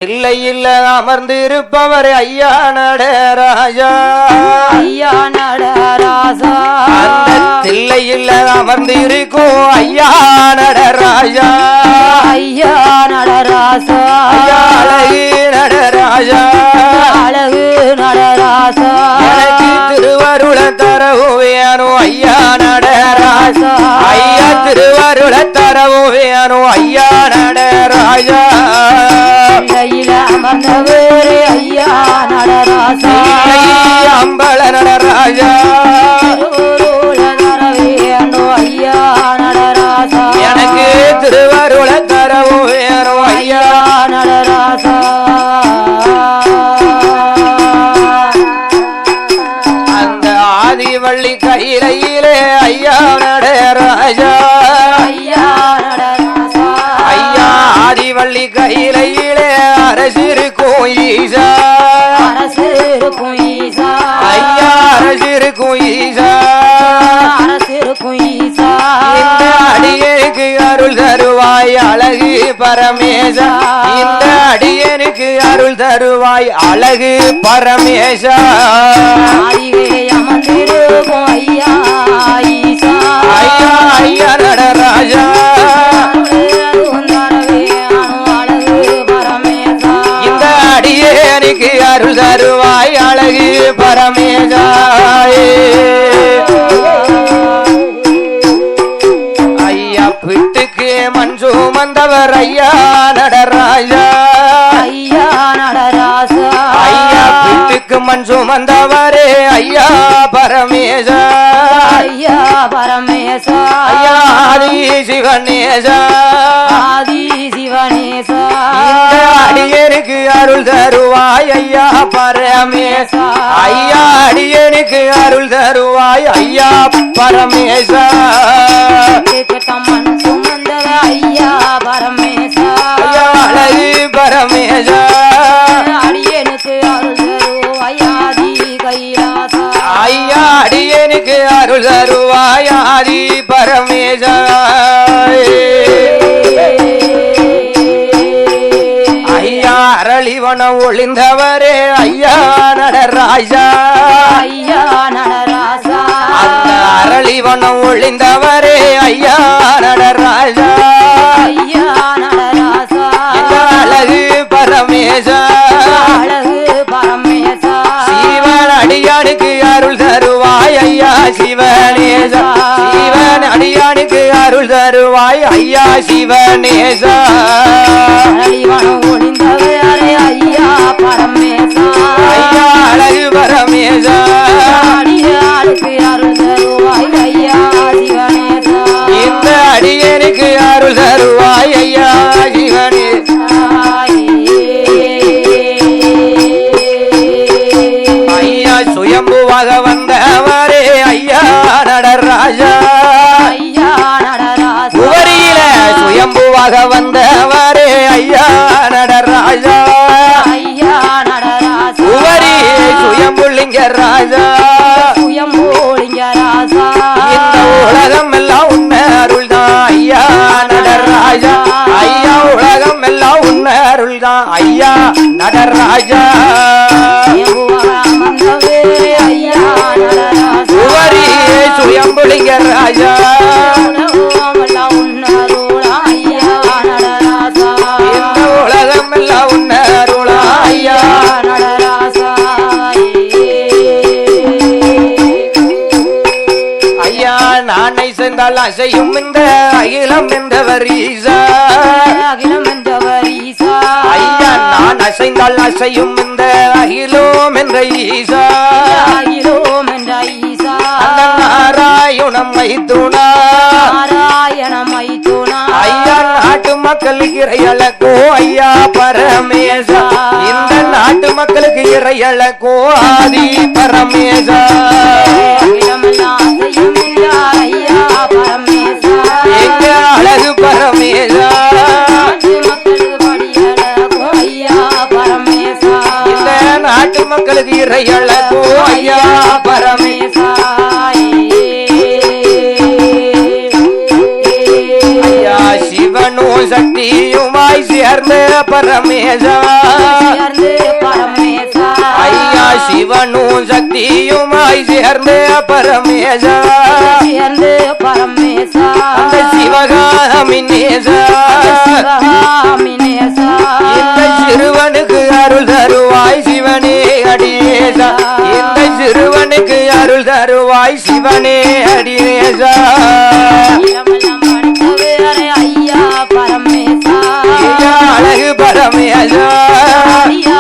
இல்லை இல்ல அமர்ந்திருப்பவர் ஐயா நடராஜா, ஐயா நடராஜா. அந்த தில்லை இல்ல அமர்ந்திருக்கும் ஐயா நடராஜா, ஐயா நடராஜா. ஐயா அழகு நடராஜா, அழகு நடராஜா. எனக்கு திருவருள தரவும் வேணும் ஐயா நடராஜா, ஐயா திருவருள தரவும் வேணும் ஐயா நடராஜா. அமர்ந்தவரே ஐயா நடராஜா, அம்பல நடராஜா, ஐயா நடராஜா. எனக்கு திருவருள தரவும் வேணும் ஐயா நடராஜா. அந்த ஆதிவள்ளி கையிலே ஐயா நடராஜா, ஐயா நடராஜா. ஐயா ஆதிவள்ளி கையிலே அரசிருக்கும் ஈசா, அரசிருக்கும் ஈசா, ஐயா அரசிருக்கும் ஈசா, அரசிருக்கும் ஈசா. இந்த அடியனுக்கு அருள் தருவாய் அழகு பரமேசா, இந்த அடியனுக்கு அருள் தருவாய் அழகு பரமேசா. ஆதியிலே அமர்ந்திருக்கும் ஐயா ஈசா, ஐயா ஐயா நடராஜா, இந்த அடியனுக்கு அருள் தருவாய் அழகு பரமேசா. ஐயா பிட்டுக்கு மண் சுமந்தவர் ஐயா நடராஜா, ஐயா நடராஜா. ஐயா பிட்டுக்கு மண் சுமந்தவரே ஐயா பரமேசா, ஐயா பரமேசா. ஐயா ஆதி சிவனேசா, ஆதி சிவனேசா. இந்த அடியனுக்கு அருள் தருவாய் ஐயா பரமேசா, ஐயா அடியனுக்கு அருள் தருவாய் ஐயா பரமேசா. மண் சுமந்தவ ஐயா பரமேசா, ஐயா அழகு பரமேசா, அடியனுக்கு அருள் தருவாய் ஆதி கைலாசா. ஐயா அடியனுக்கு அருள் தருவாய் ஆதி பரமேசா. ஐயா அரளிவனம் ஒளிந்தவரே ஐயா நடராஜா, ஐயா நடராஜா. அந்த அரளிவனம் ஒளிந்தவரே ஐயா நடராஜா, ஐயா நடராஜா. இந்த அழகு பரமேசா, அழகு பரமேசா. சிவன் அடியானுக்கு அருள் தருவாய் ஐயா சிவனேசா, சிவன் அடியானுக்கு அருள் தருவாய் ஐயா சிவனேசா. அழிவனம் ஒளிந்தவரே ஐயா பரமேசா, ஐயா அழகு பரமேசா, அடியாளுக்கு அருள் தருவாய் ஐயா சிவனேசா. இந்த அடியனுக்கு அருள் தருவாய் ஐயா சிவனேசா. ஐயா சுயம்புவாக வந்தவரே ஐயா நடராஜா, ஐயா நடராஜா. உவரியில சுயம்புவாக வந்தவரே ஐயா நடராஜா, ஐயா நடராஜா. உவரி சுயம்புலிங்க ராஜா, சுயம்போலிங்க ராஜா. இந்த உலகம் எல்லாம் உன்ன அருள் தான் ஐயா நடராஜா, ஐயா உலகம் எல்லாம் உன்ன அருள் தான் ஐயா நடராஜா. அமர்ந்தவரே ஐயா நடராஜா. உவரி சுயம்புலிங்க ராஜா, ஐயா நடராஜா. இந்த உலகம் எல்லாம் உன்ன அருள் ஐயா நடராஜா. ஐயா நானை சென்றால் அசையும் இந்த அகிலம் என்றவர் ஈசா, அகிலம் என்றவர் ஈசா. ஐயா நான் அசைந்தால் அசையும் இந்த அகிலோம் என்ற ஈசா, அகிலோம் என்ற ஈசா. அந்த நாராயணம் மைத்துனா, நாராயணம் மைத்துனா. ஐயா நாட்டு மக்களுக்கு இறையழக்கோ ஐயா பரமேசா, இந்த நாட்டு மக்களுக்கு இறையழக்கோ ஆதி பரமேசா. அகிலமெல்லாம் செய்யும் ஐயா பரமேசா. எங்க அழகு பரமேசா, மக்களுக்கு படியழகும் ஐயா பரமேசா. இந்த நாட்டு மக்களுக்கு இறையழக்கோ ஐயா பரமேசா. ஐயா சிவனோ சக்தியுமாய் சக்தியுமாய் சேர்ந்த பரமேசா சேர்ந்து பரமேசா ஐயா சிவனும் சக்தியுமாய் சேர்ந்த பரமேசா சேர்ந்து பரமேசா அந்த சிவகாமி நேசா சிவகாமி நேசா இந்த சிறுவனுக்கு அருள் தருவாய் சிவனே அடியேசா இந்த சிறுவனுக்கு அருள் தருவாய் சிவனே அடியேசா இடமெல்லாம் படைத்தவரே ஐயா பரமேசா ஐயா அழகு பரமேசா ஐயா